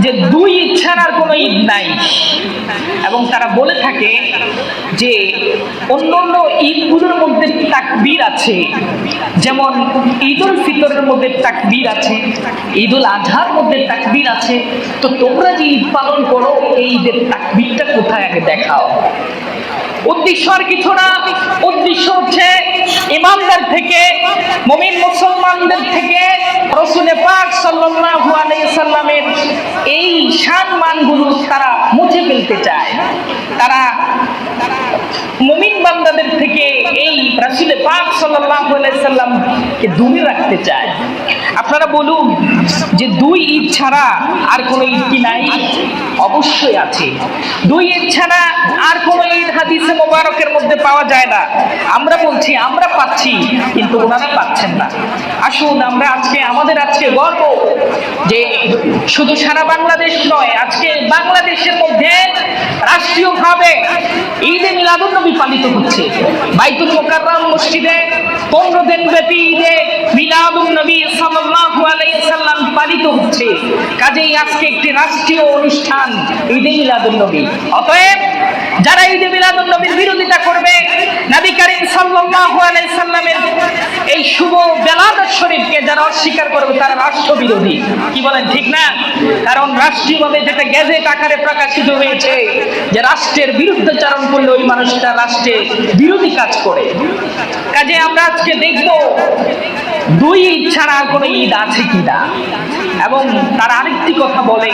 যে দুই ঈদ ছাড়ার কোনো ঈদ নাই, এবং তারা বলে থাকে যে অন্য অন্য ঈদগুলোর মধ্যে তাকবীর আছে, যেমন ঈদ উল ফিতরের মধ্যে তাকবীর আছে, ঈদ উল আজহার মধ্যে তাকবীর আছে, তো তোমরা যে ঈদ পালন করো এই ঈদের তাকবীরটা কোথায় আগে দেখাও। উদ্দেশ্য আর কিছু না, উদ্দেশ্য হচ্ছে ইমানদার থেকে, মুমিন মুসলমানদের থেকে রাসূল পাক সাল্লাল্লাহু আলাইহি সাল্লামের এই সম্মানগুলো তারা মুছে ফেলতে চায়। তারা মুমিন বান্দাদের থেকে এই রাসূল পাক সাল্লাল্লাহু আলাইহি সাল্লামকে দূরে রাখতে চায়। আপনারা বলুন যে দুই ঈদ ছাড়া আর কোনো ঈদ কি নাই? অবশ্যই আছে। দুই ঈদ ছাড়া আর কোনো ঈদ হাদিসে মোবারকের মধ্যে পাওয়া যায় না। আমরা বলছি আমরা পাচ্ছি, কিন্তু ওনারা পাচ্ছেন না। আসুন আমরা আমাদের আজকে গর্ব যে শুধু সারা বাংলাদেশ নয়, আজকে বাংলাদেশের মধ্যে রাষ্ট্রীয়ভাবে ঈদে মিলাদুন নবী পালিত হচ্ছে। বাইতুল মুকাররম মসজিদে 15 দিন ব্যাপী ঈদে মিলাদুন নবী সাল্লাল্লাহু আলাইহি সাল্লাম পালিত হচ্ছে। কাজেই আজকে একটি রাষ্ট্রীয় অনুষ্ঠান ঈদে মিলাদুন নবী। অতএব যারা ঈদে মিলাদুন নবীর বিরোধিতা করবে, নবী করিম সাল্লাল্লাহু আলাইহি সাল্লামের এই শুভ বেলাদত শরীফকে যারা অস্বীকার করবে তারা রাষ্ট্রবিরোধী। কি বলেন, ঠিক না? কারণ রাষ্ট্রীয়ভাবে যেটা গেজেট আকারে প্রকাশিত হয়েছে যে রাষ্ট্রের বিরুদ্ধাচরণ করলে ওই মানুষটা রাষ্ট্রের বিরোধী কাজ করে। কাজে আমরা আজকে দেখব দুই ঈদ ছাড়া আর কোনো ঈদ আছে কিনা। এবং তারা আরেকটি কথা বলে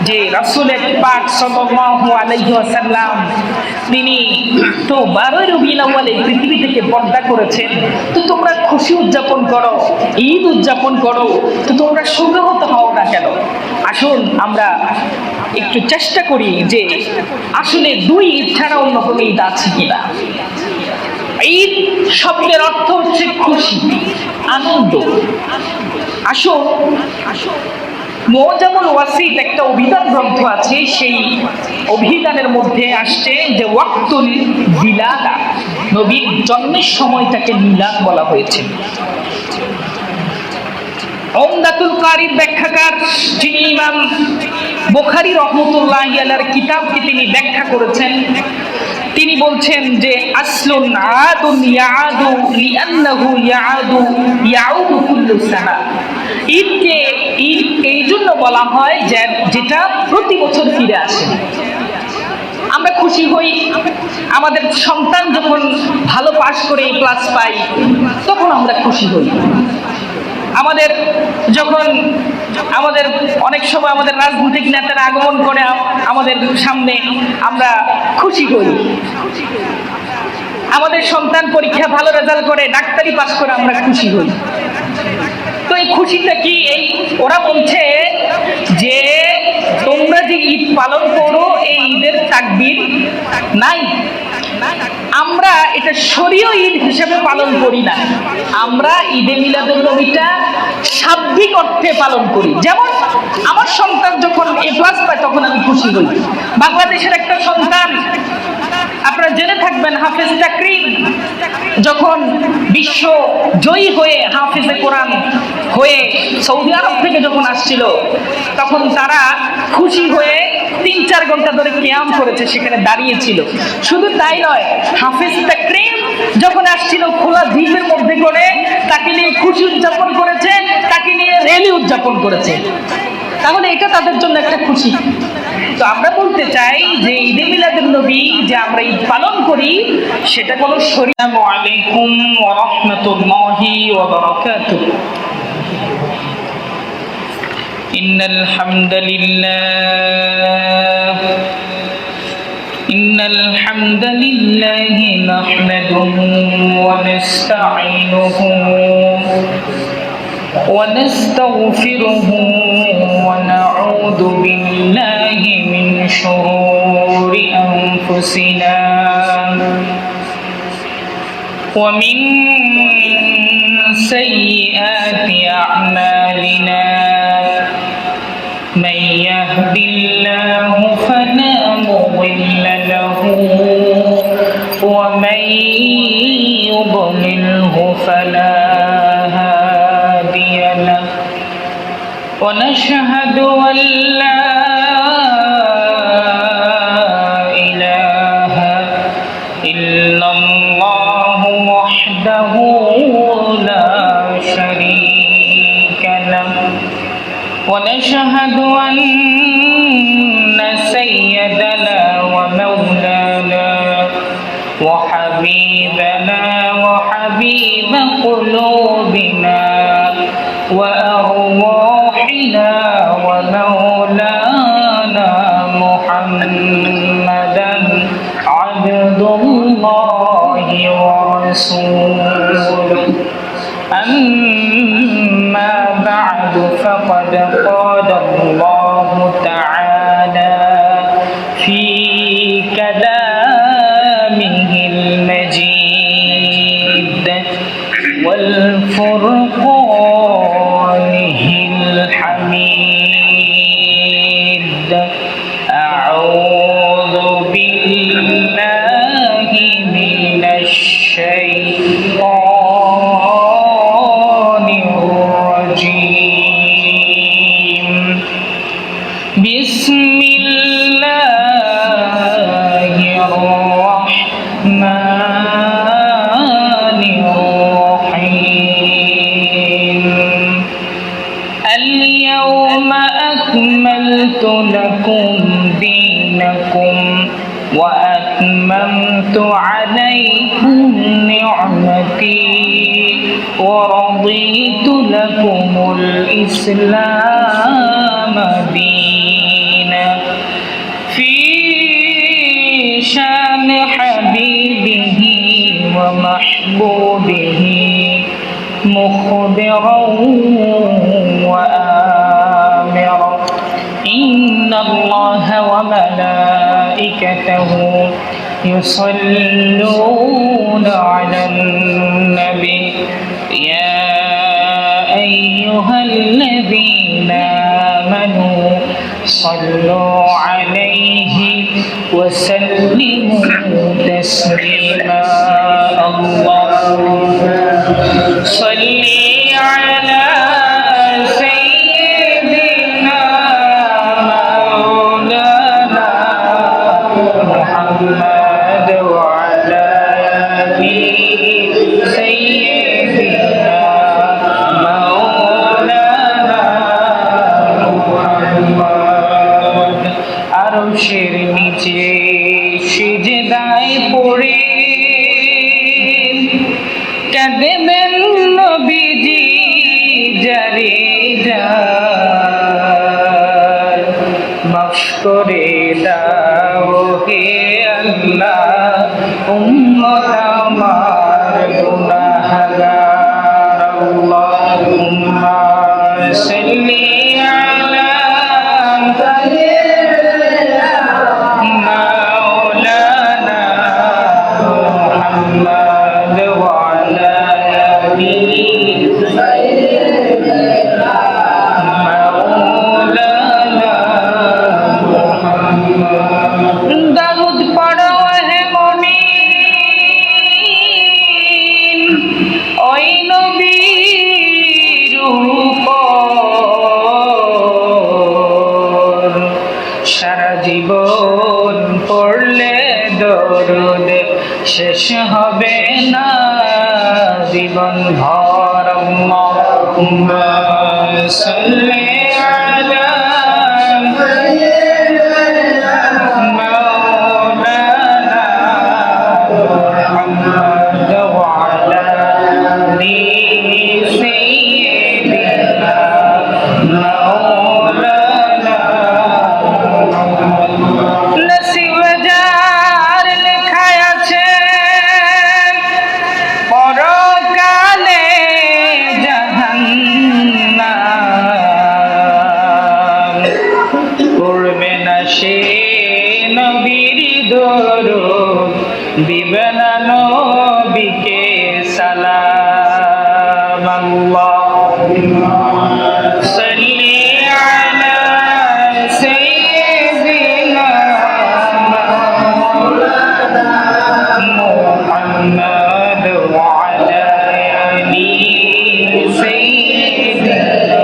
যে রাসূল পাক সাল্লাল্লাহু আলাইহি ওয়াসাল্লাম তিনি তো 12 রবিউল আউয়ালে পৃথিবী থেকে পর্দা করেছেন, তো তোমরা খুশি উদযাপন করো, ঈদ উদযাপন করো, তো তোমরা সুখহত হও না কেন? আসুন আমরা একটু চেষ্টা করি যে আসলে দুই ঈদ ছাড়া অন্য কোনো ঈদ আছে কিনা। ঈদ শব্দের অর্থ হচ্ছে খুশি, আনন্দ। আসুন মুআজামুল ওয়াসিত একটা অভিধান গ্রন্থ আছে, সেই অভিধানের মধ্যে আসছে যে ওয়াক্তুল বিলাদা, নবীর জন্মের সময়টাকে মিলাদ বলা হয়েছে। উমদাতুল কারীর ব্যাখ্যাকার যিনি ইমাম বুখারী রাহমাতুল্লাহি আলাইহির কিতাবকে তিনি ব্যাখ্যা করেছেন, তিনি বলছেন যে আসলুন আদুন ইয়াদু লিআন্নাহু ইয়াউদু কুল্লু সানা। ঈদকে ঈদ এই জন্য বলা হয় যে যেটা প্রতি বছর ফিরে আসে। আমরা খুশি হই আমাদের সন্তান যখন ভালো পাস করে A+ পাই, তখন আমরা খুশি হই। আমাদের যখন অনেক সময় আমাদের রাজনৈতিক নেতারা আগমন করে আমাদের সামনে, আমরা খুশি হই। আমাদের সন্তান পরীক্ষা ভালো রেজাল্ট করে, ডাক্তারি পাস করে, আমরা খুশি হই। তো এই খুশিটা কি? এই ওরা বলছে যে তোমরা যে ঈদ পালন করো এই ঈদের তাকবীর নাই। আমরা এটা শরীয় ঈদ হিসেবে পালন করি না, আমরা ঈদে মিলাদুন নবীটা শাব্দিক অর্থে পালন করি। যেমন আমার সন্তান যখন A+ পায় তখন আমি খুশি হই। বাংলাদেশের একটা সন্তান, আপনারা জেনে থাকবেন, হাফেজ তাকরিম যখন বিশ্ব জয়ী হয়ে হাফেজে কোরআন হয়ে সৌদি আরব থেকে যখন আসছিল, তখন তারা খুশি হয়ে 3-4 ঘন্টা ধরে কিয়াম করেছে, সেখানে দাঁড়িয়েছিল। শুধু তাই নয়, হাফেজ তাকরিম যখন আসছিল খোলা জিপের মধ্যে করে তাকে নিয়ে খুশি উদযাপন করেছে, তাকে নিয়ে র্যালি উদযাপন করেছে। তাহলে এটা তাদের জন্য একটা খুশি। তো আমরা বলতে চাই যে ঈদে মিলাদুন নবী যে আমরা ঈদ পালন করি সেটা কোনো শরীয়ত। আসসালামু আলাইকুম ওয়া রাহমাতুল্লাহি ওয়া বারাকাতুহু। ইন্নাল হামদালিল্লাহি নাহমাদুহু ওয়া নাস্তাঈনুহু ونستغفره ونعوذ بالله من شرور أنفسنا ومن سيئات أعمالنا من يهد الله فلا مضل له ومن يضلله فلا ونشهد أن لا إله إلا الله وحده لا شريك له ونشهد أن سيدنا ومولانا وحبيبنا وحبيب قلوبنا وأرواحنا ومولانا محمدا عبد الله ورسوله أما بعد فقد قال الله تعالى في كلامه المجيد والفرقانه الحميد أعوذ بالله من الشيطان الرجيم بسم الله الرحمن الرحيم اليوم أكملت لكم دينكم وأتممت عليكم نعمتي ورضيت لكم الإسلام دينا في شان حبيبه ومحبوبه مخبرا وآمرا إن الله وملائكته يصلون على النبي يا أيها الذين آمنوا صلوا عليه وسلموا تسليما اللهم صل على سيدنا مولانا محمد وعلى آل سيدنا مولانا محمد আরশের নিচে সিজদায় পড়ে কাঁদেবেন নবীজি যারে যার মাফ করে দাও হে আল্লাহ উম্মত আমার গুনাহগার আল্লাহুম্মা সাল্লি আলা مولانا محمد وعلى آله سيدنا مولانا محمد درود পড়ো হে মুমিন ওই নবীর উপর সারা জীবন পড়লে দরুদ শেষ হবে না জীবন ভর আল্লাহুম্মা সাল্লি আলা মাওলানা মুহাম্মদ ওয়া আলা আলি সাইয়্যিদিনা মাওলানা নসিবজার লেখায় আছে পরকালে জাহান্নাম করবে না সে নবীর দরুদ দিবে না নবীকে সালাম আল্লাহুম্মা সাল্লি আলা সাইয়্যিদিনা মাওলানা মুহাম্মদ ওয়া আলা আলি সাইয়্যিদিনা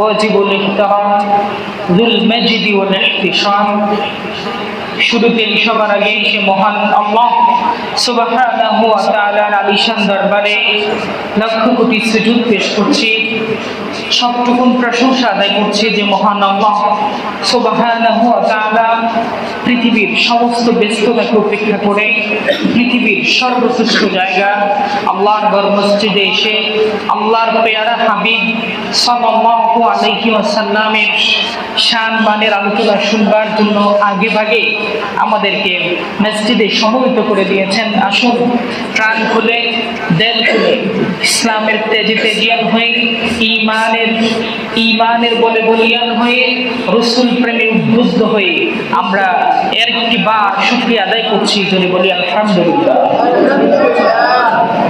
ওয়াজিবুল ইহতারাম যুল মাজদি ওয়াল ইহতিশাম। শুরুতে সবার আগে সে মহান আল্লাহ সুবহানাহু ওয়া তাআলার আলিশান দরবারে লক্ষ কোটি সুজুদ পেশ করছি, সবটুকুন প্রশংসা আদায় করছি যে মহান আল্লাহ সুবহানাহু ওয়া তাআলা পৃথিবীর সমস্ত ব্যস্ততাকে উপেক্ষা করে পৃথিবীর সর্বশ্রেষ্ঠ জায়গা আল্লাহর ঘর মসজিদে এসে আল্লাহর পেয়ারা হাবিব সাল্লাল্লাহু আলাইহি ওয়াসাল্লামের শান মানের আলোচনা শুনবার জন্য আগে ভাগে আমাদেরকে মসজিদে সমবেত করে দিয়েছেন। আসুন প্রাণ খুলে দিল খুলে ইসলামের তেজে তেজিয়ান হয়ে ঈমানের বলে বলিয়ান হয়ে রাসূল প্রেমে উদ্বুদ্ধ হয়ে আমরা এর একটিবার শুকরিয়া আদায় করছি, যদি বলি আলহামদুলিল্লাহ।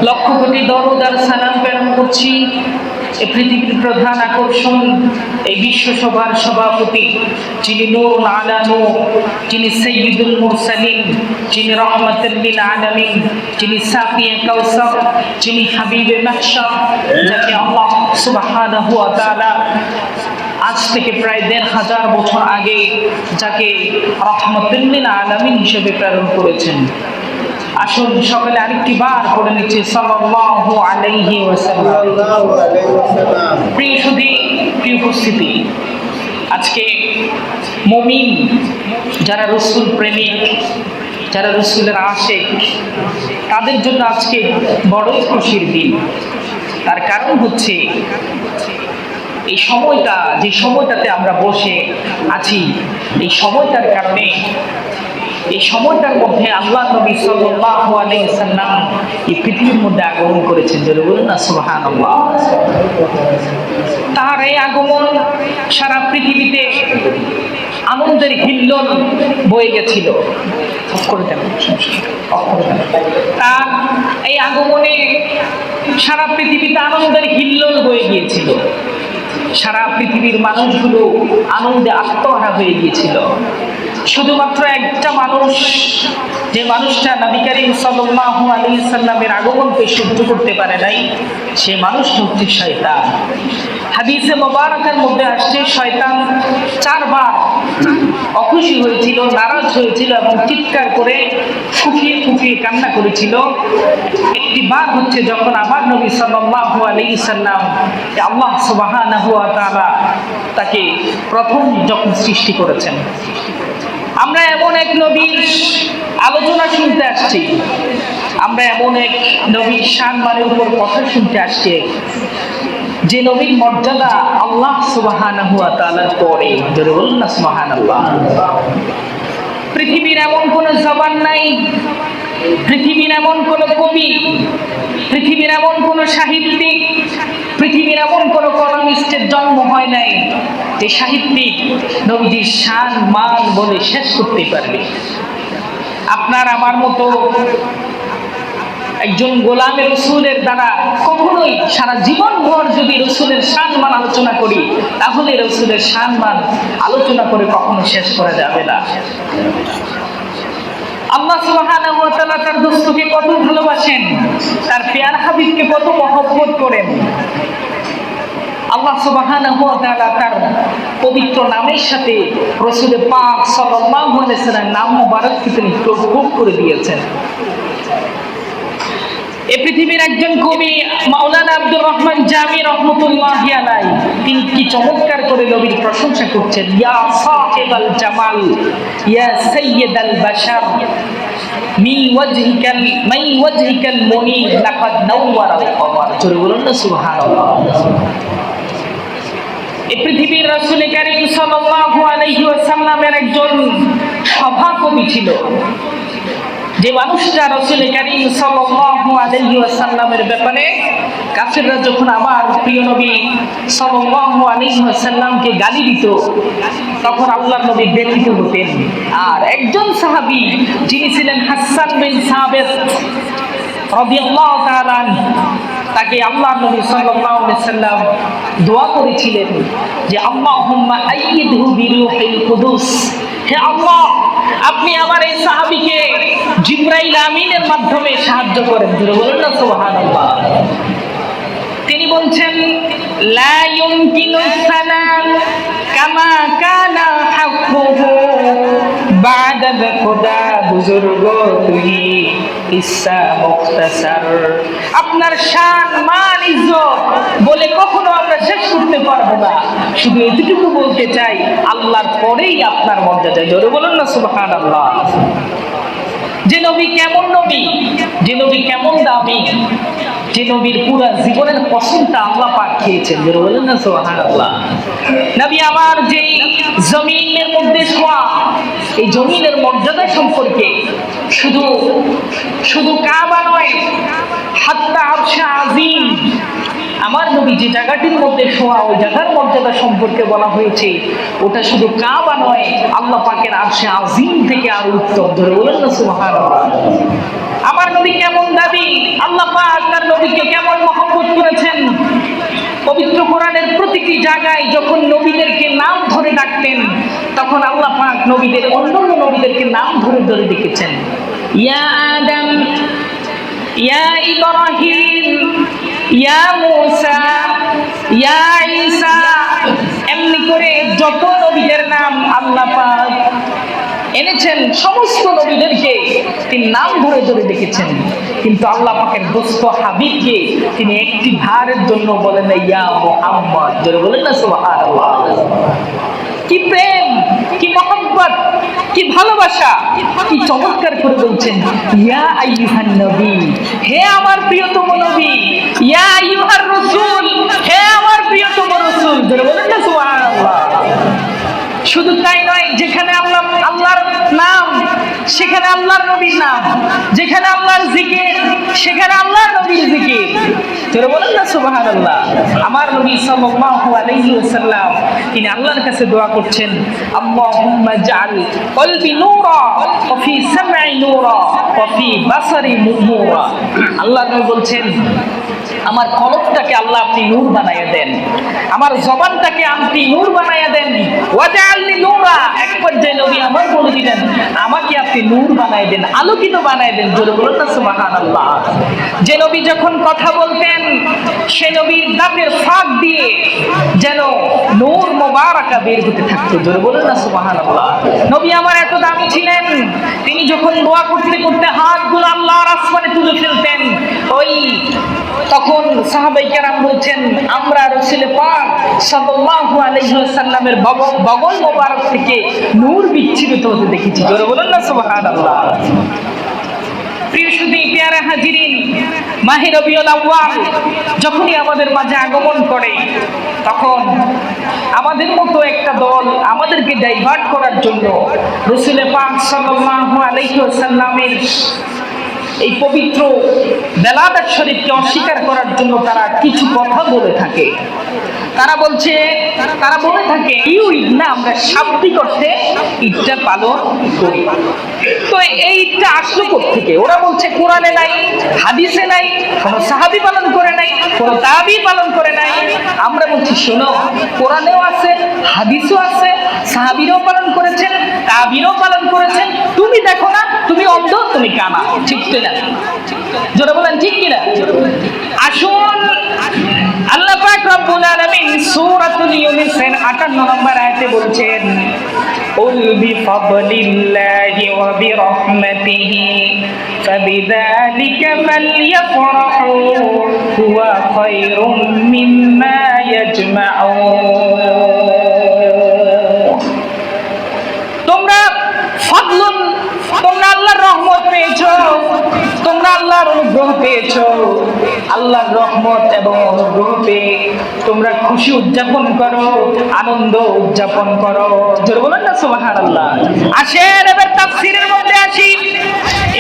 লক্ষ কোটি দরুদ আর সালাম প্রেরণ করছি এই পৃথিবীর প্রধান আকর্ষণ, এই বিশ্বসভার সভাপতি, যিনি নূরুল আলা নূর, যিনি সাইয়্যিদুল মুরসালিন, যিনি রাহমাতুল লিল আলামিন, যিনি সাকিয়ে কাউসার, যিনি হাবিবে মাহশার, যাকে আল্লাহ সুবহানাহু ওয়া তাআলা আজ থেকে প্রায় ১৫০০ বছর আগে যাকে রাহমাতুল লিল আলামিন হিসেবে প্রেরণ করেছেন। আসুন সকলে আরেকটি বার পড়ে নিচ্ছি সাল্লাল্লাহু আলাইহি ওয়াসাল্লাম। প্রিয় সুধী, প্রিয় উপস্থিতি, আজকে মুমিন যারা রাসূল প্রেমিক, যারা রাসূলের আশিক, তাদের জন্য আজকে বড়ই খুশির দিন। তার কারণ হচ্ছে এই সময়টা, যে সময়টাতে আমরা বসে আছি, এই সময়টার কারণে, এই সময়টার মধ্যে আল্লাহ নবী সাল্লাল্লাহু আলাইহি ওয়াসাল্লাম এই পৃথিবীর মধ্যে আগমন করেছেন। যদি বলুন না সুবহানাল্লাহ। তার এই আগমন সারা পৃথিবীতে আনন্দের হিল্লোল বয়ে গেছিল। তার এই আগমনে সারা পৃথিবীতে আনন্দের হিল্লোল বয়ে গিয়েছিল। সারা পৃথিবীর মানুষগুলো আনন্দে আত্মহারা হয়ে গিয়েছিল। শুধুমাত্র একটা মানুষ, যে মানুষটা নবী করিম সাল্লাল্লাহু আলাইহি সাল্লামের আগমনকে সহ্য করতে পারে নাই, সে মানুষটা হচ্ছে শয়তান। হাদিসে মুবারাকার মধ্যে আসছে শয়তান ৪ বার অখুশি হয়েছিল, নারাজ হয়েছিল এবং চিৎকার করে ফুঁপিয়ে ফুঁপিয়ে কান্না করেছিল। একটি বার হচ্ছে যখন আবার নবী সাল্লাল্লাহু আলাইহি সাল্লাম আল্লাহ সুবহানাহু ওয়া তাআলা তাকে প্রথম যখন সৃষ্টি করেছেন। আমরা এমন এক নবীর আলোচনা শুনতে আসছি, আমরা এমন এক নবীর শানমানের উপর কথা শুনতে আসছি, যে নবীর মর্যাদা আল্লাহ সুবহানাহু ওয়া তাআলার পরে। যদি বলুন না সুবহানাল্লাহ। পৃথিবীর এমন কোন জবান নাই, পৃথিবীর এমন কোন কবি, পৃথিবীর এমন কোন সাহিত্যিক, পৃথিবীর এমন কোন কলামিস্টের জন্ম হয় নাই যে সাহিত্যিক নবীজির শান মান বলে শেষ করতে পারবে। আপনার আমার মতো একজন গোলামে রাসূলের দ্বারা কখনোই সারা জীবন ভর যদি রাসূলের শানমান আলোচনা করি, তাহলে রাসূলের শানমান আলোচনা করে কখনো শেষ করা যাবে না। আল্লাহ সুবহানাহু ওয়া তাআলা তার দোস্তকে কত ভালোবাসেন, তার প্যার হাবিবকে কত মহব্বত করেন। আল্লাহ সুবহানাহু ওয়া তাআলা তার পবিত্র নামের সাথে রাসূল পাক সাল্লাল্লাহু আলাইহি ওয়াসাল্লামের নাম মুবারককে তিনি যোগ করে দিয়েছেন। এই পৃথিবীর একজন কবি মাওলানা আব্দুর রহমান জামি রাহমাতুল্লাহি আলাইহি, তিনি কি চমৎকার করে নবীর প্রশংসা করছেন। ইয়া সাহিবাল জামাল ইয়া সাইয়্যিদাল বাশার মি ওয়াজহিকাল মুনির লাকাদ নাওয়ারাল কমার। জোরে বলুন না সুবহানাল্লাহ। এই পৃথিবীর রাসূল কারীম সাল্লাল্লাহু আলাইহি ওয়াসাল্লামের একজন সভাকবি ছিল, যে মানুষটা রাসূল কারীম সাল্লাল্লাহু আলাইহি ওয়াসাল্লামের ব্যাপারে কাফিররা যখন আমার প্রিয় নবী সাল্লাল্লাহু আলাইহি ওয়াসাল্লামকে গালি দিত, তখন আল্লাহর নবী ব্যথিত হতেন। আর একজন সাহাবী যিনি ছিলেন হাসান বিন সাবিত রাদিয়াল্লাহু তাআলা, তাকে আল্লাহর নবী সাল্লাল্লাহু আলাইহি ওয়াসাল্লাম দোয়া করেছিলেন যে আল্লাহুম্মা আইয়িদহু বিরূহিল কুদুস, হে আল্লাহ আপনি আমার এই সাহাবীকে জিবরাইল আমিনের মাধ্যমে সাহায্য করেন। জোরে বলুন না সুবহানাল্লাহ। তিনি বলছেন লা ইউমকিনু সালাম কামা কানা হাক্কুহু বা'দা খুদা বুজুর্গ তুহি ইসা মুখতাসার। আপনার শান মান ইজ্জত বলে কখনো আমরা শেষ করতে পারবো না। শুধু এতটুকু বলতে চাই, আল্লাহর পরেই আপনার মর্যাদা। জোরে বলুন না সুবহানাল্লাহ। যে নবী কেমন নবী, যে নবী কেমন দামি, যে নবীর পুরো জীবনের কসমটা আল্লাহ পাক খেয়েছেন। জোরে বলুন না সুবহানাল্লাহ। নবী আমার যে জমিনের মধ্যে শোয়া, এই জমিনের মর্যাদা সম্পর্কে শুধু শুধু কাবা নয়, হাত্তা আরশে আজিম, আমার নবী যে জায়গাটির মধ্যে শোয়া, ওই জায়গার মর্যাদা সম্পর্কে বলা হয়েছে। ওটা শুধু কাবা নয়, আল্লাহ পাকের আরশে আজিম থেকে আরো উত্তম। ধরে বলেন না সুবহানাল্লাহ। আমার নবী কেমন দাবি, আল্লাহ পাক তার নবীকে কেমন মহব্বত করেছেন। পবিত্র কোরআনের প্রতিটি জায়গায় যখন নবীদেরকে নাম ধরে ডাকতেন, তখন আল্লাহ পাক নবীদের অন্যান্য নবীদেরকে নাম ধরে ধরে ডেকেছেন। ইয়া আদম, ইয়া ইব্রাহিম, ইয়া মূসা, ইয়া ঈসা, এমনি করে যত নবীদের নাম আল্লাহ পাক এনেছেন, সমস্ত নবীদেরকে তিনি নাম ধরে ধরে ডেকেছেন। কিন্তু আল্লাহ পাকের দোস্ত হাবিবকে তিনি একটি ভারের জন্য বলেন না ইয়া মুহাম্মদ। জোরে বলেন না সুবহানাল্লাহ। কি প্রেম, কি মহব্বত, কি ভালোবাসা, কি চমৎকার করে বলছেন ইয়া আইয়ুহান নবী, হে আমার প্রিয়তম নবী, ইয়া আইয়ুহার রাসূল, হে আমার প্রিয়তম রাসূল। জোরে বলেন না সুবহানাল্লাহ। শুধু তাই নয়, যেখানে আল্লাহর নাম সেখানে আল্লাহর নবীর নাম, যেখানে আল্লাহর জিকির সেখানে আল্লাহর নবীর জিকির। তোরা বলেন না সুবহানাল্লাহ। আমার নবী সাল্লাল্লাহু আলাইহি ওয়াসাল্লাম তিনি আল্লাহর কাছে দোয়া করছেন, আল্লাহুম্মা জাআল কলবি নূরা ওয়া ফি সামঈ নূরা ওয়া ফি বাসারি নূরা। আল্লাহ নবী বলছেন, আমার কলবটাকে আল্লাহ আপনি নূর বানাইয়া দেন, আমার জবানটাকে আপনি নূর বানাইয়া দেন। ওয়াজআলনি নূরা, এক পর্যায়ে নবী আমার বলে দিলেন, আমাকে আপনি নূর বানাই দেন, আলোকিত বানাই দেন। জোরে বলুন না সুবহানাল্লাহ। যে নবী যখন কথা বলতেন, সে নবীর দাঁতের ফাঁক দিয়ে যেন নূর মোবারকা বের হতে থাকতো। জোরে বলুন না সুবহানাল্লাহ। নবী আমার এত দামি ছিলেন, তিনি যখন দোয়া করতে করতে হাতগুলো আল্লাহর আসমানে তুলে ফেলতেন, ওই তখন সাহাবায়ে কেরাম বলছেন, আমরা রাসূল পাক সাল্লাল্লাহু আলাইহি ওয়াসাল্লামের বগল মোবারক থেকে নূর বিচ্ছুরিত হতে দেখেছি। জোরে বলুন না সুবহানাল্লাহ। প্রিয় সুধী, প্যারা হাজিরিন, মাহে রবিউল আউয়াল যখনই আমাদের মাঝে আগমন করে, তখন আমাদের মতো একটা দল আমাদেরকে ডাইভার্ট করার জন্য রাসূল পাক সাল্লাল্লাহু আলাইহি ওয়াসাল্লামের এই পবিত্র বেলাদাত শরীফকে অস্বীকার করার জন্য তারা কিছু কথা বলে থাকে। তারা বলে থাকে ঈদ না, আমরা শাব্দিক অর্থে ঈদটা পালন করি। তো এই ঈদটা আসলো কোত্থেকে? ওরা বলছে কোরআনে নাই, হাদিসে নাই, কোনো সাহাবী পালন করে নাই, কোনো তাবী পালন করে নাই। আমরা বলছি শোনো, কোরআনেও আছে, হাদিসও আছে, সাহাবীরাও পালন করেছেন, তাবীরাও পালন করেছেন। তুমি দেখো না, তুমি অন্ধ, তুমি কানা। ঠিক কিনা? জোরে বলেন ঠিক কিনা? আসুন, আল্লাহ পাক রব্বুল আলামিন সূরাতুল ইউনূসের ৫৮ নম্বর আয়াতে বলছেন, কুল বিফাদলিল্লাহি ওয়া বিরহমাতিহি ফাবিযালিকা ফালইফরাহু হুয়া খায়রুম মিম্মা ইয়াজমাউন। তোমরা ফাদলুন, তোমরা আল্লাহর রহমত পেয়েছো, তোমরা আল্লাহর অনুগ্রহ পেয়েছো। আল্লাহর রহমত এবং অনুগ্রহ পেয়ে তোমরা খুশি উদযাপন করো, আনন্দ উদযাপন করো। জোরে বলেন না সুবহানাল্লাহ। আসেন এবার তাফসীরের মধ্যে আসি।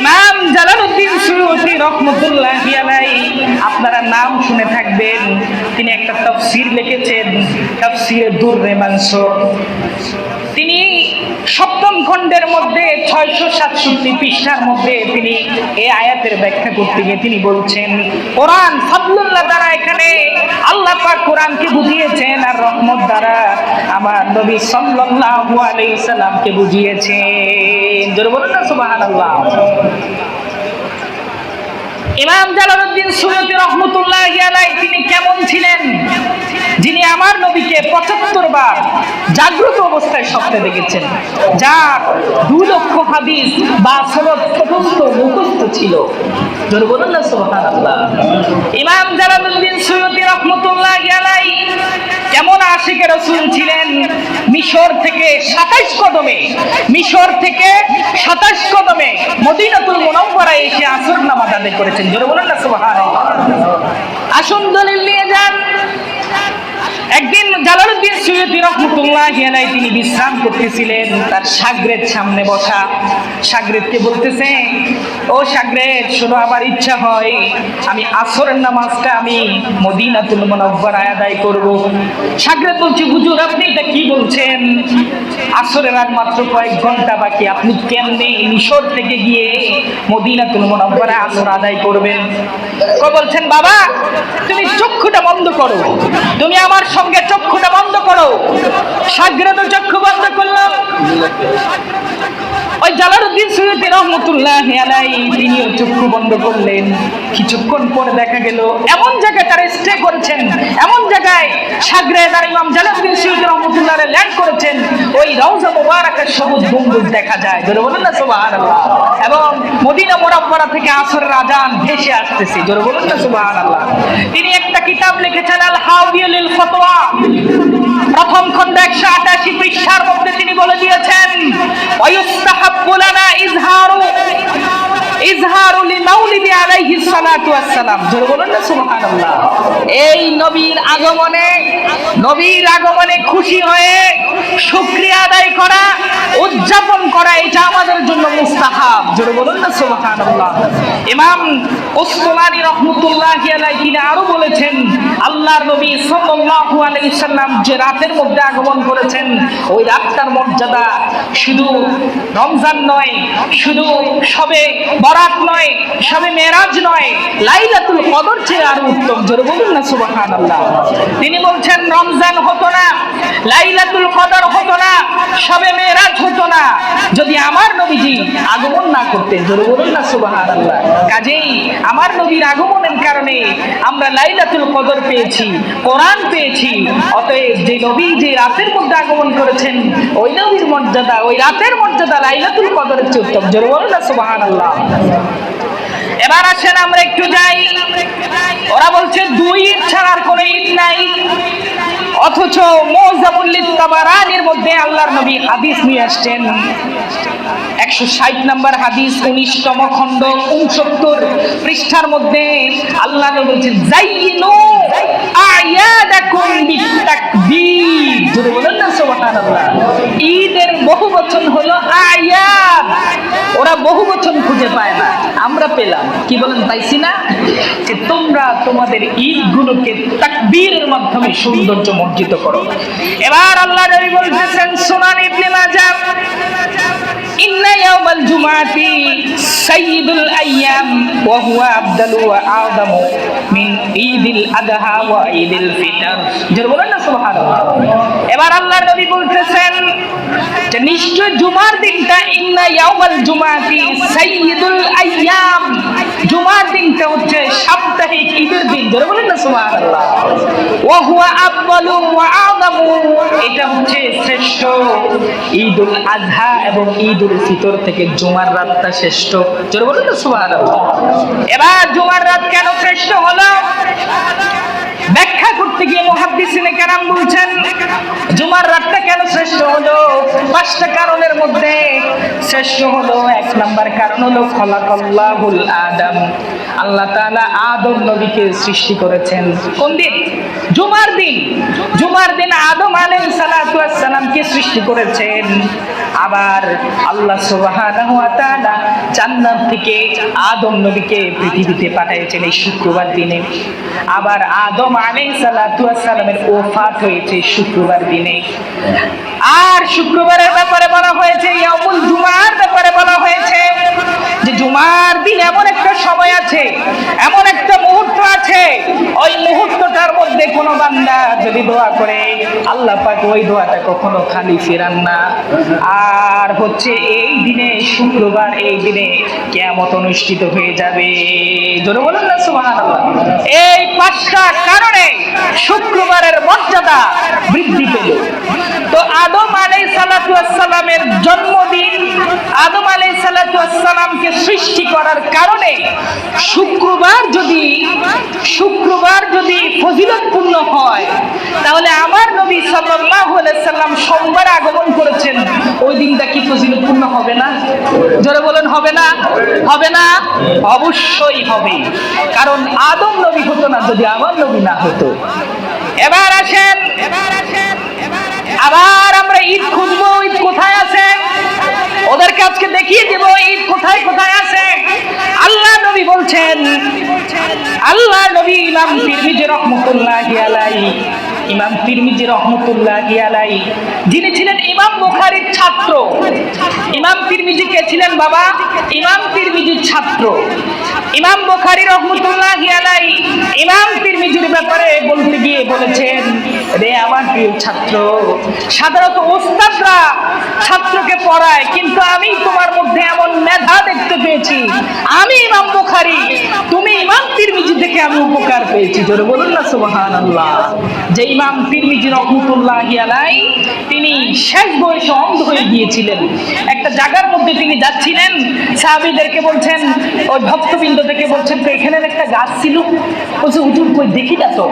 ইমাম জালালউদ্দিন সুয়ুতী রাহমাতুল্লাহি আলাইহি, আপনারা নাম শুনে থাকবেন, তিনি একটা তাফসীর লিখেছেন, তাফসীরে দুররে মানসুর। তিনি ৭ম খণ্ডের মধ্যে ৬৬৭ পৃষ্ঠার মধ্যে তিনি এই আয়াতের ব্যাখ্যা করতে গিয়ে তিনি বলছেন, কোরআন ফাদলুল্লাহ দ্বারা এখানে আল্লাহ পাক কোরআনকে বুঝিয়েছেন, আর রহমত দ্বারা আমার নবী সাল্লাল্লাহু আলাইহি সাল্লামকে বুঝিয়েছেন। জোরে বলুন না সুবহানাল্লাহ। ইমাম জালালউদ্দিন সুয়ুতী রাহমাতুল্লাহি আলাইহি তিনি কেমন ছিলেন? যিনি আমার নবীকে ৭৫ বার জাগ্রত অবস্থায় স্বপ্নে দেখেছেন, যার ২,০০,০০০ হাদিস বা সনদ পর্যন্ত মুখস্থ ছিল। জোরে বলুন না সুবহানাল্লাহ। ইমাম জালালউদ্দিন সুয়ুতী রাহমাতুল্লাহি আলাইহি কেমন আশিকে রাসূল ছিলেন, মিশর থেকে ২৭ কদমে মদিনাতুল মুনাওয়ারায় এসে আসর নামাজ আদায় করেছেন। জোরে বলুন না সুবহানাল্লাহ। আসুন দলিল নিয়ে যান। একদিন জালালউদ্দিন সুয়ুতী রাহমাতুল্লাহি আলাইহি তিনি বিশ্রাম করতেছিলেন, তার শাগরেদ সামনে বসা। শাগরেদকে বলতেছে, ও শাগরেদ, শোনো, আমার ইচ্ছা হয় আমি আসরের নামাজটা আমি মদিনাতুল মুনাওয়ারায় আদায় করব। শাগরেদ বলছে, হুজুর আপনি এটা কি বলছেন? আসরের আগ মাত্র কয়েক ঘন্টা বাকি, আপনি কেমনে মিশর থেকে গিয়ে মদিনাতুল মুনাওয়ারায় আসর আদায় করবেন? বলছেন, বাবা তুমি চক্ষুটা বন্ধ করো, তুমি আমার সঙ্গে চক্ষুটা বন্ধ করো। শাগরেদ চক্ষু বন্ধ করলাম। ওই জালালউদ্দিন সুয়ুতী রাহমাতুল্লাহি আলাইহি তিনিও চক্ষু বন্ধ করলেন। কিছুক্ষণ পরে দেখা গেল এমন জায়গায় তারা স্টে করেছেন, এমন জায়গায় শাগরেদ আর ইমাম জালালউদ্দিন সুয়ুতী রাহমাতুল্লাহি আলাইহি ল্যান্ড করেছেন, ওই রওজা মুবারাকার সবুজ গম্বুজ দেখা যায়। জোরে বলুন না সুবহানাল্লাহ। এবং মদিনা মুনাওয়ারা থেকে আসরের আজান ভেসে আসতেছে। জোরে বলুন না সুবহানাল্লাহ। তিনি একটা কিতাব লিখেছেন, আল হাওয়াইয়া লিল ফতোয়া, প্রথম খণ্ড ১৮৮ পৃষ্ঠার মধ্যে তিনি বলে দিয়েছেন, ওয়ায়ুস্তাহাব্বু লানা ইজহারু লিমাউলিদি আলাইহিস সালাতু ওয়াস সালাম। জোরে বলুন না সুবহানাল্লাহ। এই নবীর আগমনে খুশি হয়ে শুকরিয়া আদায় করা, উদযাপন করা, এটা আমাদের জন্য মুস্তাহাব। জোরে বলুন না সুবহানাল্লাহ। ইমাম উসমানী রাহমাতুল্লাহি আলাইহি তিনি আরো বলেছেন, আল্লাহর নবী সাল্লাল্লাহু আলাইহি সাল্লাম যে রাতের মধ্যে আগমন করেছেন, ওই রাতটার মর্যাদা শুধু রমজান নয়, শুধু শবে বরাত নয়, শবে মেরাজ নয়, লাইলাতুল কদর চেয়ে আরো উত্তম। জোরে বলুন না সুবহানাল্লাহ। তিনি বলছেন, রমজান হতো না, লাইলাতুল কদর হতো না, শবে মেরাজ হতো না, যদি আমার নবীজি আগমন না করতেন। জোরে বলুন না সুবহানাল্লাহ। কাজেই আমার নবীর আগমনের কারণে আমরা লাইলাতুল কদর পেয়েছি, কোরআন পেয়েছি। অতএব যে নবী যে রাতের মধ্যে আগমন করেছেন, ওই নবীর মর্যাদা, ওই রাতের মর্যাদা লাইলাতুল কদরের চেয়ে উত্তম। জোরে বলুন না সুবহানাল্লাহ। এবার আসেন আমরা একটু যাই। ওরা বলছে ২ ঈদ ছাড়া আর কোনো ঈদ নাই, অথচ মুজামুল তাবারানির মধ্যে আল্লাহর নবী হাদিস নিয়ে আসছেন। ১৬০ নম্বর হাদিস, ১৯তম খণ্ড ৬৯ পৃষ্ঠার মধ্যে আল্লাহ নবী বলছেন, যাইয়িনু আয়াদাকুম বিতাকবীর। জোরে বলেন না সুবহানাল্লাহ। ঈদের বহুবচন হলো আয়াদ। ওরা বহুবচন খুঁজে পায় না, আমরা পেলাম। কি বলেন, পাইছি না? যে তোমরা তোমাদের ঈদগুলোকে তাকবীরের মাধ্যমে সৌন্দর্য মণ্ডিত করো। এবার আল্লাহ নবী বলতেছেন, সুনান ইবনে মাজাহ, ইন্না ইয়াওমাল জুমআতি সাইয়্যিদুল আইয়াম ওয়া হুয়া আফদালু ওয়া আযামু মিন ঈদিল আদহা ওয়া ঈদিল ফিতর। জোরে বলেন না সুবহানাল্লাহ। এবার আল্লাহর নবী বলতেছেন যে নিশ্চয় জুমার দিনটা, ইন্না ইয়াওমাল জুমআতি সাইয়্যিদুল আইয়াম, জুমার দিনটা হচ্ছে সাপ্তাহিক ঈদের দিন। জোরে বলেন না সুবহানাল্লাহ। ওয়া হুয়া আফদালু ওয়া আযামু, এটা হচ্ছে শ্রেষ্ঠ। ঈদুল আযহা এবং ঈদুল ফিতর থেকে জুমার রাতটা শ্রেষ্ঠ। জোরে বলেন না সুবহানাল্লাহ। এবার জুমার রাত কেন শ্রেষ্ঠ হলো ব্যাখ্যা করতে গিয়ে মুহাদ্দিসিনে কেরাম বলছেন, জুমার রাতটা কেন শ্রেষ্ঠ হলো? ৫টা কারণের মধ্যে শ্রেষ্ঠ হলো। ১ নাম্বার কারণ হলো খলাকাল্লাহুল আদম, আল্লাহ তাআলা আদম নবীকে সৃষ্টি করেছেন। কোন দিন? জুমার দিন। জুমার দিন আদম আলাইহিস সালাতু ওয়াস সালামকে সৃষ্টি করেছেন। আবার আল্লাহ সুবহানাহু ওয়া তাআলা জান্নাত থেকে আদম নবীকে পৃথিবীতে পাঠিয়েছেন এই শুক্রবার দিনে। আবার আদম আলাইহিস সালাতু ওয়াস সালামের ওফাত হয়েছে শুক্রবার দিনে। আর শুক্রবারের ব্যাপারে বলা হয়েছে, ইয়াউমুল জুমার ব্যাপারে বলা হয়েছে যে জুমার দিন এমন একটা সময় আছে, এমন একটা মুহূর্ত আছে, ওই মুহূর্তটার মধ্যে কোনো বান্দা যদি দোয়া করে, আল্লাহ পাক ওই দোয়াটা কখনো খালি ফেরান না। আর হচ্ছে এই দিনে শুক্রবার এই দিনে কিয়ামত অনুষ্ঠিত হয়ে যাবে। জোরে বলুন না সুবহানাল্লাহ। এই 5টা কারণে শুক্রবারের মর্যাদা বৃদ্ধি পেল। তো আদম আলাইহিস সালাতু ওয়াস সালামের জন্মদিন, আদম আলাইহিস সালাতু ওয়াস সালামকে সৃষ্টি করার কারণে শুক্রবার যদি ফজিলতপূর্ণ হয়, তাহলে আমার নবী সাল্লাল্লাহু আলাইহি সাল্লাম সোমবার আগমন করেছেন, ওই দিনটা কি ফজিলতপূর্ণ হবে না? জোরে বলেন হবে না? হবে না? অবশ্যই হবে, কারণ আদম নবী হতো না যদি আমার নবী না হতো। এবার আসেন, আবার আমরা ঈদ খুঁজবো, ঈদ কোথায় আছে ওদেরকে আজকে দেখিয়ে দেব ঈদ কোথায় কোথায় আছে। আল্লাহ নবী বলছেন, আল্লাহ নবী ইমাম তিরমিজি রহমাতুল্লাহি আলাইহি, ইমাম তিরমিজি রহমাতুল্লাহি আলাইহি যিনি ছিলেন ইমাম বুখারীর ছাত্র। ইমাম তিরমিজি কে ছিলেন বাবা? ইমাম তিরমিজির ছাত্র। ইমাম বুখারী রহমাতুল্লাহি আলাইহি ইমাম তিরমিজির ব্যাপারে বলতে গিয়ে বলেছেন, রে আমার প্রিয় ছাত্র, সাধারণত ওস্তাদরা ছাত্রকে পড়ায়, কিন্তু আমি তোমার মধ্যে এমন মেধা দেখতে পেয়েছি, আমি ইমাম বুখারী, তুমি ইমাম তিরমিজি থেকে আমি উপকার পেয়েছি। জোরে বলুন না সুবহানাল্লাহ। যে ইমাম তিরমিজি রহমাতুল্লাহি আলাইহি তিনি শেষ বয়সে অন্ধ হয়ে গিয়েছিলেন। একটা জায়গার মধ্যে তিনি যাচ্ছিলেন, সাহাবীদেরকে বলছেন, ওই ভক্তবৃন্দ থেকে বলছেন, তো এখানে একটা গাছ ছিল। বলছে, হুজুর কই দেখি না তো।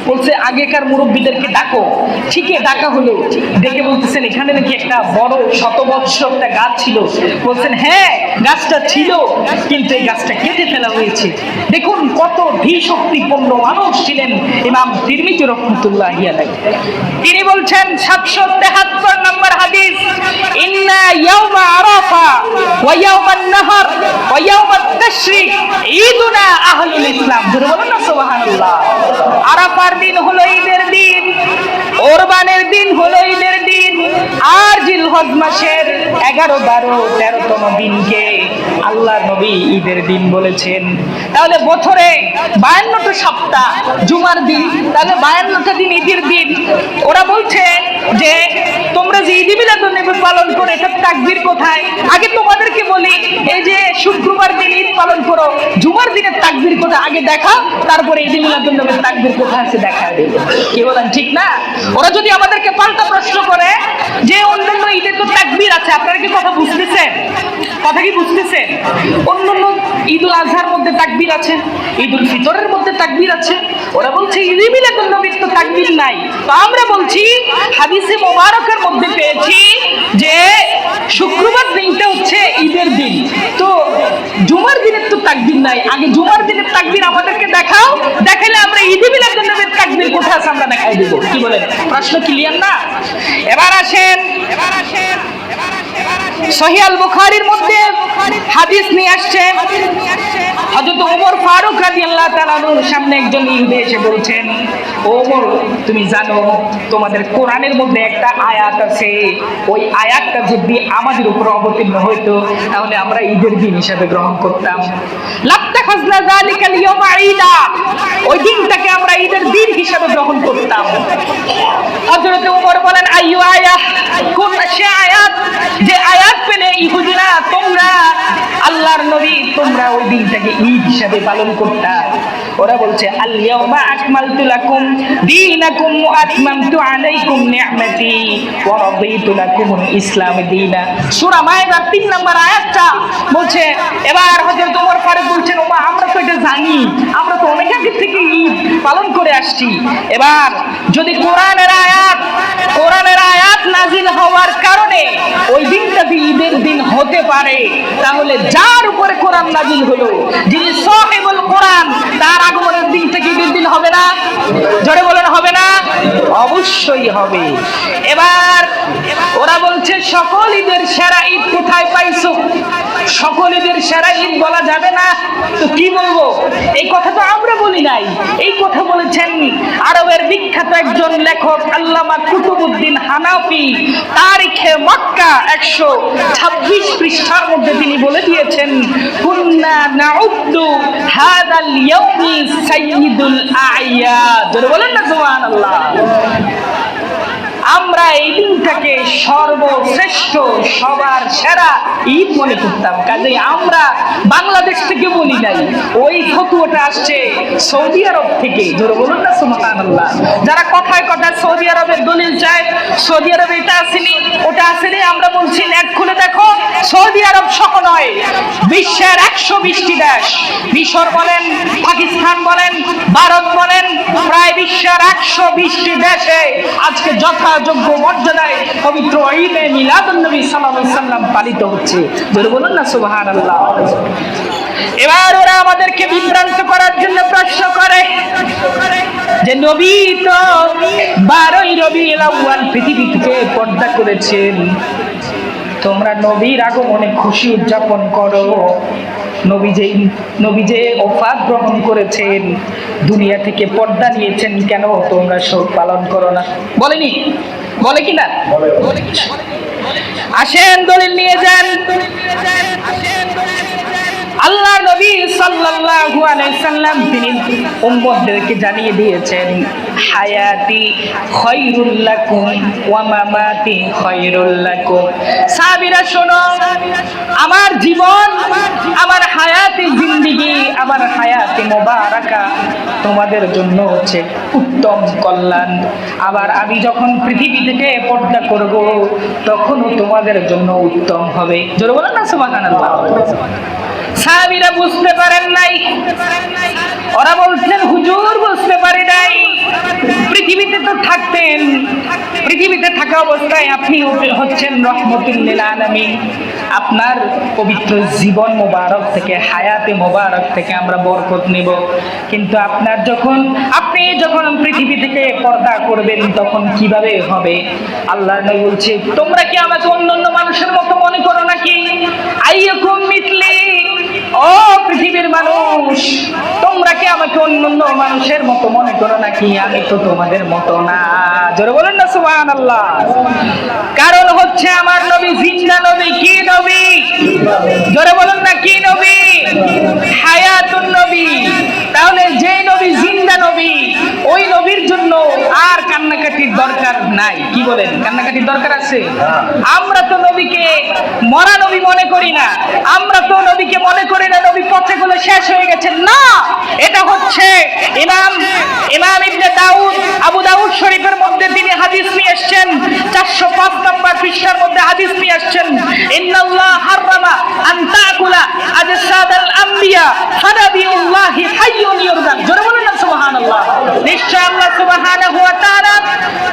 বলছে, আগেকার মুরব্বীদেরকে ডাকো। ঠিকই ডাকা হলো, ডেকে বলতেছেন, এখানে নাকি একটা বড় শতবর্ষ একটা গাছ ছিল। বলছেন, হ্যাঁ গাছটা ছিল, কিন্তু এই গাছটা কেটে ফেলা হয়েছে। দেখুন কত ধীশক্তিপূর্ণ মানুষ ছিলেন ইমাম তিরমিজি রাহমাতুল্লাহি আলাইহি। তিনি বলছেন 773 নম্বর হাদিস, ইন্না ইয়াউমা আরাফা ওয়া ইয়াউমান নাহর ওয়া ইয়াউমাত তাশরিক ঈদুনা আহলুল ইসলাম। জোরে বলুন না সুবহানাল্লাহ। আরাফার দিন হলো ঈদের দিন, কোরবানের দিন হলো ঈদের দিন, আর জিলহজ মাসের 11, 12, 13তম দিনকে আল্লাহ নবী ঈদের দিন বলেছেন। তাহলে বছরে 52টা সপ্তাহ জুমার দিন, তাহলে 52টা দিন ঈদের দিন। ওরা বলছে যে তোমরা যে ঈদ মিলাদুন নবী পালন করে, এটা তাকবীর কোথায়? আগে তোমাদেরকে বলি, এই যে শুক্রবার দিন ঈদ পালন করো, জুমার দিনের তাকবীর কোথায় আগে দেখাও, তারপরে ঈদ মিলাদুন নবীর তাকবীর কোথায় আছে দেখায় দেব। কি বলেন, ঠিক না? ওরা যদি আমাদেরকে পাল্টা প্রশ্ন করে যে অন্যান্য ঈদের তো তাকবীর আছে, আপনারা কি কথা বুঝতেছেন? কথা কি বুঝতেছেন? অন্যান্য ঈদুল আজহার মধ্যে তাকবীর আছে, ঈদুল ফিতরের মধ্যে তাকবীর আছে। ওরা বলছে ঈদ মিলাদুন নবীর তো তাকবীর নাই। তো আমরা বলছি হাদিসে মোবারকের মধ্যে পেয়েছি যে শুক্রবার দিনটা হচ্ছে ঈদের দিন, তো জুমার দিনের তো তাকবীর নাই। আগে জুমার দিনের তাকবীর আমাদেরকে দেখাও, দেখাইলে আমরা ঈদ মিলাদুন নবীর তাকবীর কোথায় আছে আমরা দেখাই দেব। কি বলেন? প্রশ্ন ক্লিয়ার না? এবার আসেন, সহিহ আল বুখারীর মধ্যে হাদিস নিয়ে আসছে, হযরত ওমর ফারুক রাদিয়াল্লাহু তাআলা আনহুর সামনে একজন ইহুদি এসে বলছেন, ওমর তুমি জানো তোমাদের কোরআনের মধ্যে একটা আয়াত আছে, ওই আয়াতটা যদি আমাদের উপর অবতীর্ণ হইতো তাহলে আমরা ঈদের দিন হিসেবে গ্রহণ করতাম। লাত্তাখাযনা যালিকাল ইয়াওমা ঈদা, ওই দিনটাকে আমরা ঈদের দিন হিসেবে গ্রহণ করতাম। হযরত ওমর বলেন, আইয়ু আয়াত, কোন সে আয়াত যে আয়াত পেলে ইহুদিরা তোমরা আল্লাহর নবী তোমরা ওই দিনটাকে ঈদ হিসেবে পালন করতা। ওরা বলছে, আল ইয়াউমা আকমালতু লাকুম দীনাকুম ওয়া আতমামতু আলাইকুম নি'মাতি ওয়া রাদিতু লাকুমুল ইসলাম দীনা। সূরা মায়েদার 3 নম্বর আয়াতটা বলছে। এবার হযরত ওমর ফারুক বলছেন, ওমা আমরা তো এটা জানি, আমরা তো অনেক আগে থেকে ঈদ পালন করে আসছি। এবার যদি কোরআনের আয়াত নাজিল হওয়ার কারণে ওই দিনটা ঈদের দিন হতে পারে, তাহলে যার উপরে কোরআন নাজিল হলো, যিনি সাহিবুল কোরআন, তার আগমনের দিন থেকে ঈদের দিন হবে না? জোরে বলেন, হবে না? অবশ্যই হবে। এবার ওরা বলছে, সকল ঈদের সেরা ঈদ কোথায় পাইছো? সকল ঈদের সেরা ঈদ বলা যাবে না, তো কি বলবো? এই কথা তো আমরা বলি নাই, এই কথা বলেছেন আরবের বিখ্যাত একজন লেখক আল্লামা কুতুবউদ্দিন হানাফি। তারিখে মক্কা 126 পৃষ্ঠার মধ্যে তিনি বলে দিয়েছেন, কুন্না নাউদ্দু হাদাল ইয়াউমি সাইয়্যিদুল আ'য়াদ। জোরে বলেন না সুবহানাল্লাহ। আমরা এই দিনটাকে সর্বশ্রেষ্ঠ সবার সেরা ঈদ মনে করতাম। কাজেই আমরা বাংলাদেশ থেকে বলি নাই, ওই ফতোয়াটা আসছে সৌদি আরব থেকে। জোরে বলুন না সুবহানাল্লাহ। যারা কথায় কথায় সৌদি আরবের দলিল চায়, সৌদি আরবে এটা আসেনি ওটা আসেনি, আমরা বলছি নেট খুলে দেখো, সৌদি আরব সহ নয়, বিশ্বের 120টি দেশ, মিশর বলেন, পাকিস্তান বলেন, ভারত বলেন, প্রায় বিশ্বের 120টি দেশে আজকে যথাযোগ্য মর্যাদায় পবিত্র ঈদে মিলাদুন নবী সাল্লাল্লাহু আলাইহি সাল্লাম পালিত হচ্ছে। জোরে বলুন না সুবহানাল্লাহ। এবার ওরা আমাদেরকে বিভ্রান্ত করার জন্য প্রশ্ন করে যে নবী তো 12ই রবিউল আউয়াল পৃথিবী থেকে পর্দা করেছেন, তোমরা নবীর আগমনে খুশি উদযাপন করো, নবী যে ওফাত গ্রহণ করেছেন, দুনিয়া থেকে পর্দা নিয়েছেন, কেন তোমরা শোক পালন করো না? বলেনি? বলে কিনা? আসেন দলিল নিয়ে যান। আল্লাহ নবী সাল্লাল্লাহু আলাইহি সাল্লাম তিনি উম্মতদেরকে জানিয়ে দিয়েছেন, হায়াতি খায়রুল লাকুম ওয়া মামাতি খায়রুল লাকুম। সাহাবীরা শোনো, আমার জীবন, আমার হায়াতি জিন্দেগি, আমার হায়াতি মোবারকা তোমাদের জন্য হচ্ছে উত্তম কল্যাণ। আবার আমি যখন পৃথিবী থেকে পর্দা করব তখনও তোমাদের জন্য উত্তম হবে। জোরে বলেন না সুবহানাল্লাহ। সাহাবীরা বুঝতে পারেন নাই, ওরা বলছেন হুজুর বুঝতে পারি নাই, পৃথিবীতে তো থাকতেন, পৃথিবীতে থাকা অবস্থায় আপনি হচ্ছেন রহমতুল লিল আলামিন, আপনার পবিত্র জীবন মোবারক থেকে, হায়াতে মোবারক থেকে আমরা বরকত নেব, কিন্তু আপনি যখন পৃথিবী থেকে পর্দা করবেন তখন কিভাবে হবে? আল্লাহর নবী বলছে, তোমরা কি আমাকে অন্যান্য মানুষের মতো মনে করো নাকি? আইয়াকুম মিথলি, ও পৃথিবীর মানুষ, তোমরা কি আমাকে অন্যান্য মানুষের মতো মনে করো নাকি? আমি তো তোমাদের মতো না। জোরে বলেন না সুবহানাল্লাহ। কারণ হচ্ছে আমার নবী জিন্দা নবী। কি নবী? জোরে বলেন না কি নবী? হায়াতুন নবী। তাহলে যে নবী জিন্দা নবী, ওই নবীর জন্য আর কান্নাকাটির দরকার নাই। কি বলেন, কান্নাকাটির দরকার আছে? আমরা তো নবীকে মরা নবী মনে করি না, আমরা তো নবীকে মনে করি না নবী পথে গেলে শেষ হয়ে গেছেন। না, এটা হচ্ছে ইমাম ইবনে দাউদ, আবু দাউদ শরীফের মধ্যে তিনি হাদিস নিয়ে এসেছেন, 405 নম্বর পৃষ্ঠার মধ্যে হাদিস নিয়ে এসেছেন, ইন্নাল্লাহ হারামা আন তাকুলা আজসাদাল আম্বিয়া ফানাবিউল্লাহি হাইয়ুন ইউরদান। জোরে বলেন না সুবহানাল্লাহ। নিশ্চয় আল্লাহ সুবহানাহু ওয়া তাআলা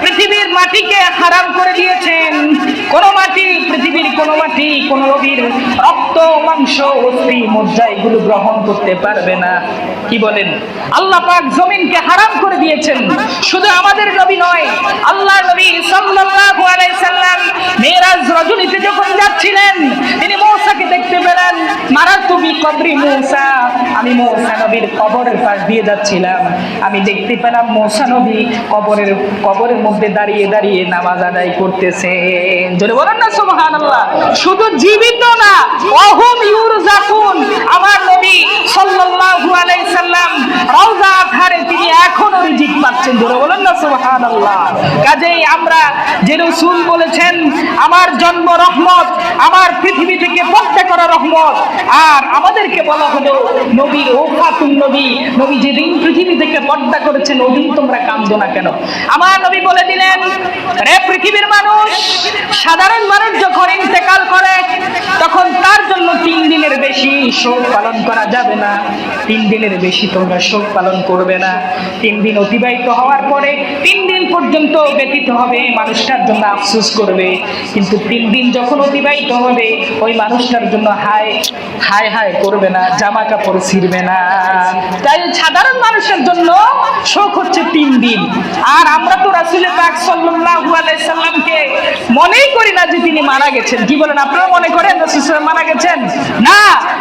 পৃথিবীর মাটিকে হারাম করে দিয়েছেন। কোন মাটি, পৃথিবীর কোন মাটি কোন নবীর রক্ত, মাংস, অস্থি, মজ্জা এগুলো গ্রহণ করতে পারবে না। কি বলেন? আল্লাহ পাক জমিনকে হারাম করে দিয়েছেন। শুধু আমাদের নবী নয়, আল্লাহ নবী সাল্লাল্লাহু আলাইহি সাল্লাম মেরাজ রজনীতে যখন যাচ্ছিলেন, তিনি মূসাকে দেখতে পেলেন। মারাতু বিকবরি মূসা, আমি মূসা নবীর কবরের পাশ দিয়ে যাচ্ছিলাম, আমি দেখতে পেলাম মূসা নবী কবরের মধ্যে দাঁড়িয়ে দাঁড়িয়ে নামাজ আদায় করতেছেন। জোরে বলেন না সুবহানাল্লাহ। শুধু জীবিত না, ওয়াহুম ইউরজাকুন, আমার নবী সাল্লাল্লাহু আলাইহি সাল্লাম রওজা আথারে তিনি এখনো রিজিক পাচ্ছেন। জোরে বলেন না সুবহানাল্লাহ। কাজেই আমরা যে রাসূল বলেছেন আমার জন্ম রহমত, আমার পৃথিবী থেকে পর্দা করা রহমত, আর আমাদেরকে বলা হলো নবীর ওফাতুন নবী, নবী যেদিন পৃথিবী থেকে পর্দা করেছেন ওদিন তোমরা কাঁদো না কেন? আমার নবী বলে দিলেন, রে পৃথিবীর মানুষ, সাধারণ মানুষ যখন ইন্তেকাল করে তখন তার জন্য 3 দিনের বেশি শোক পালন করা যাবে না। 3 দিনের বেশি তোমরা শোক পালন করবে না। 3 দিন অতিবাহিত হওয়ার পরে 3 দিন পর্যন্ত ব্যতীত হবে, মানুষটার জন্য আফসোস করবে। কিন্তু 3 দিন যখন অতিবাহিত হবে ওই মানুষটার জন্য হায় হায় হায় করবে না, জামা কাপড় ছিঁড়বে না। তাই সাধারণ মানুষের জন্য শোক হচ্ছে 3 দিন। আর আমরা তো রাসূল পাক সাল্লাল্লাহু আলাইহি সাল্লামকে মনেই করি না যে তিনি মারা গেছেন। কি বলেন, আপনারা মনে করেন রাসূল মারা গেছেন? না,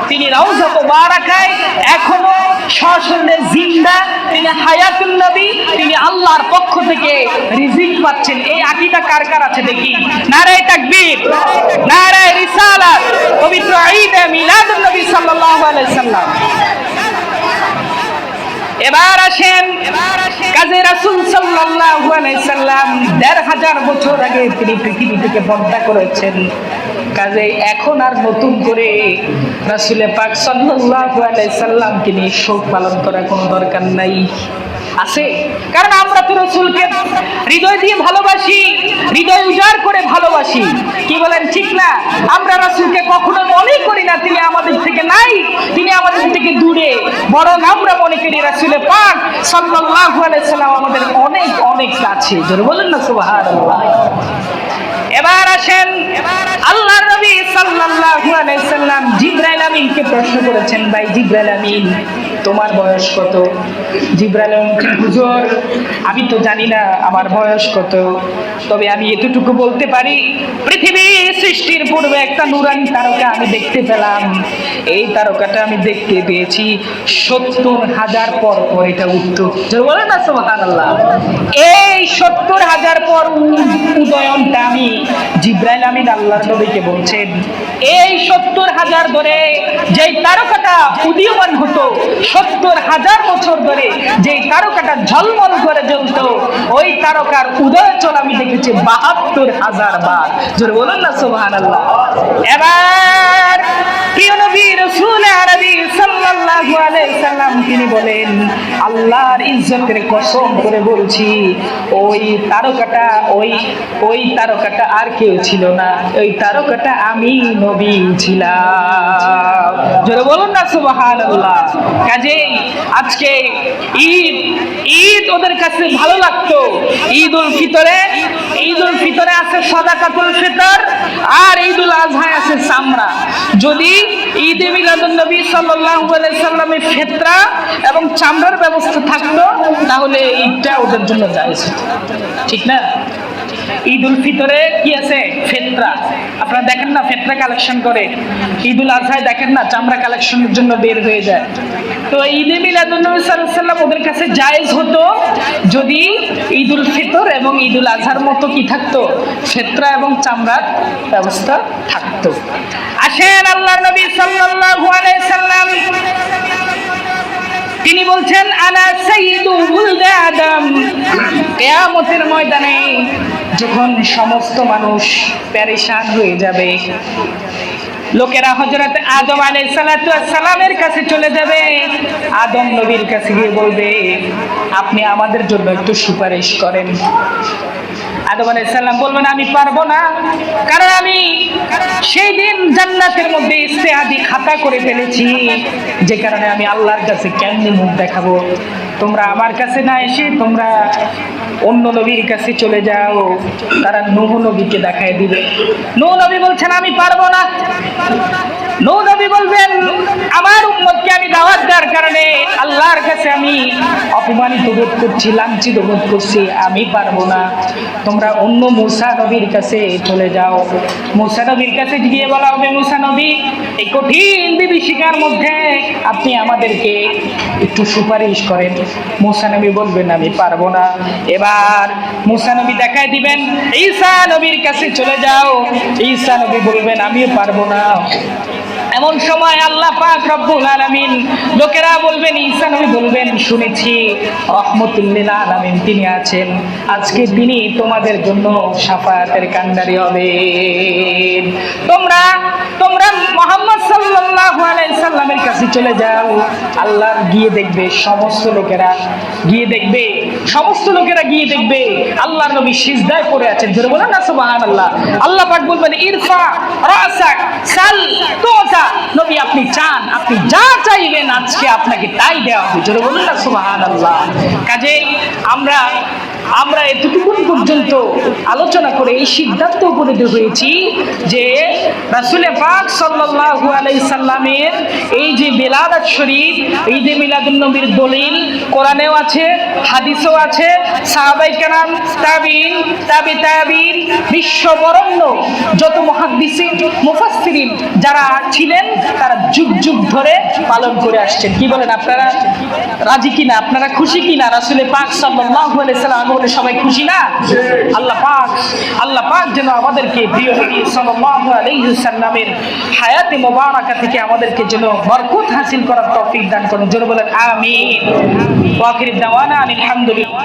তিনি রওজা মুবারাকায় এখনো সশরীরে জিন্দা, তিনি হায়াতুন নবী, তিনি আল্লাহর পক্ষ থেকে রিজিক পাচ্ছেন। এই আকীদা কার কার আছে দেখি? নারে তাকবীর, নারে রিসালাত, পবিত্র ঈদে মিলাদুন নবী সাল্লাল্লাহু আলাইহি সাল্লাম। এবার আসেন, কাজে রাসূল সাল্লাল্লাহু আলাইহি সাল্লাম ১৫০০ বছর আগে তিনি পৃথিবী থেকে পর্দা করেছেন। কাজে এখন আর নতুন করে রাসূল পাক সাল্লাল্লাহু আলাইহি সাল্লামকে নিয়ে শোক পালন করার কোনো দরকার নাই। আছে, কারণ আমরা তো রাসূলকে হৃদয় দিয়ে ভালোবাসি, হৃদয় উজাড় করে ভালোবাসি। কি বলেন, ঠিক না? আমরা রাসূলকে কখনো মনে করি না তিনি আমাদের থেকে নাই, তিনি আমাদের থেকে দূরে, বরং আমরা মনে করি রাসূল পাক সাল্লাল্লাহু আলাইহি সাল্লাম আমাদের অনেক অনেক কাছে। জোরে বলেন না সুবহানাল্লাহ। এবার আসেন, আল্লাহর নবী সাল্লাল্লাহু আলাইহি সাল্লাম জিবরাইল আমিনকে প্রশ্ন করেছেন, ভাই জিবরাইল আমিন তোমার বয়স কত? জিবরাইল আমিন বলছেন, হুজুর আমি তো জানি না আমার বয়স কত, তবে আমি এতটুকু বলতে পারি পৃথিবী সৃষ্টির পূর্বে একটা নূরানী তারকা আমি দেখতে পেলাম। এই তারকাটা আমি দেখতে পেয়েছি ৭০,০০০ পর পর এটা উঠতো। বলে না সুবহানাল্লাহ। এই ৭০,০০০ পর উদয়নটা আমি জিবরাইল আমিন আল্লাহর নবীকে বলছেন, এই ৭০,০০০ ধরে যেই তারকাটা উদীয়মান হতো, ৭০,০০০ বছর ধরে যেই তারকাটা ঝলমল করে জ্বলতো, ওই তারকার উদয়চল আমি দেখেছি ৭২,০০০ বার। জোরে বলুন না সুবহানাল্লাহ। এবার প্রিয় নবী রাসূল আরবি সাল্লাল্লাহু আলাইহি সাল্লাম তিনি বলেন, আল্লাহর ইজ্জতের কসম করে বলছি ওই তারকাটা আর কেউ ছিল না, ওই তারকাটা আমি নবী ছিলাম। জোরে বলুন না সুবহানাল্লাহ। কাজেই আজকে ঈদ ওদের কাছে ভালো লাগতো। ঈদুল ফিতরে আছে সাদাকাতুল ফিতর, আর ঈদুল আজহায় আছে চামড়া। যদি ঈদে মিলাদুন নবী সাল্লাল্লাহু আলাইহি সাল্লামের ফিতরা এবং চামড়ার ব্যবস্থা থাকতো, তাহলে ঈদটা ওদের জন্য জায়েজ হতো, ঠিক না? ঈদুল ফিতরে কি আছে? ফিতরা। আপনারা দেখেন না ফিতরা কালেকশন করে, ঈদুল আজহায় দেখেন না চামড়া কালেকশনের জন্য বের হয়ে যায়। তো ঈদে মিলাদুন নবী সাল্লাল্লাহু আলাইহি সাল্লাম ওদের কাছে জায়েজ হতো যদি ঈদুল ফিতর এবং ঈদুল আজহার মতো কি থাকতো? ফিতরা এবং চামড়ার ব্যবস্থা থাকতো। আসেন, আল্লাহর নবী সাল্লাল্লাহু আলাইহি সাল্লাম তিনি বলছেন, আনা সাইয়্যিদু ওয়ালদি আদম। কিয়ামতের ময়দানে যখন সমস্ত মানুষ পেরেশান হয়ে যাবে, লোকেরা হযরত আদম আলাইহিস সালাতু ওয়াস সালামের কাছে চলে যাবে, আদম নবীর কাছে গিয়ে বলবে, আপনি আমাদের জন্য একটু সুপারিশ করেন। আদম আলাইহিস সালাম বলবেন, আমি পারবো না, কারণ আমি সেই দিন জান্নাতের মধ্যে ইস্তেহাদি খাতা করে ফেলেছি, যে কারণে আমি আল্লাহর কাছে কেমনে মুখ দেখাবো। তোমরা আমার কাছে না এসে তোমরা অন্য নবীর কাছে চলে যাও, তারা নূহ নবীকে দেখায় দিবে। নূহ নবী বলছেন, আমি পারবো না। নূহ নবী বলবেন, আমার উম্মতকে আমি দাওয়াত দেওয়ার কারণে আল্লাহর কাছে আমি অপমানিত বোধ করছি, লাঞ্ছিত বোধ করছি, আমি পারবো না। তোমরা অন্য মূসা নবীর কাছে চলে যাও। মূসা নবীর কাছে গিয়ে বলা হবে, মূসা নবী এই কঠিন বিভীষিকার মধ্যে আপনি আমাদেরকে একটু সুপারিশ করেন। মূসা নবী বলবেন, আমি পারবো না। এবার মূসা নবী দেখায় দিবেন, ঈসা নবীর কাছে চলে যাও। ঈসা নবী বলবেন, আমিও পারবো না। এমন সময় আল্লাহ পাক রব্বুল আলামিন, লোকেরা বলবেন, ঈসা নবী বলবেন, শুনেছি রহমতুল লিল আলামিন তিনি আছেন, আজকে তিনি তোমাদের জন্য শাফায়াতের কান্ডারি হবেন। তোমরা মুহাম্মদ সাল্লাল্লাহু আলাইহি সাল্লামের কাছে চলে যাও। আল্লাহ গিয়ে দেখবে, সমস্ত লোকেরা গিয়ে দেখবে আল্লাহর নবী সিজদায় পড়ে আছেন। জোরে বলেন না সুবহানাল্লাহ। আল্লাহ পাক বলবেন, ইরফা রাসাক সাল তুতা। নবী আপনি চান, আপনি যা চাইবেন আজকে আপনাকে তাই দেওয়া হবে। জোরে বলেন না সুবহানাল্লাহ। কাজে আমরা এতটুকু পর্যন্ত আলোচনা করে এই সিদ্ধান্ত উপনীত হয়েছি যে রাসূল পাক সাল্লাল্লাহু আলাইহি সাল্লামের এই যে মিলাদ শরীফ, ঈদে মিলাদুন নবীর দলিল কোরআনেও আছে, হাদিসেও আছে। সাহাবায়ে কেরাম, তাবিঈন, তাবিঈন, বিশ্ববরণ্য যত মুহাদ্দিসিন, মুফাসসিরিন যারা ছিলেন, তারা যুগ যুগ ধরে পালন করে আসছেন। কি বলেন, আপনারা রাজি কিনা? আপনারা খুশি কিনা রাসূল পাক সাল্লাল্লাহু আলাইহি সাল্লাম বলে সবাই খুশি না? আল্লাহ পাক যেন আমাদেরকে প্রিয় নবী সাল্লাল্লাহু আলাইহি সাল্লামের হায়াতে মোবারকা থেকে আমাদেরকে যেন বরকত হাসিল করার তৌফিক দান করুন। জোরে বলেন আমিন। ওয়া আখিরু দাওয়ানা আলহামদুলিল্লাহ।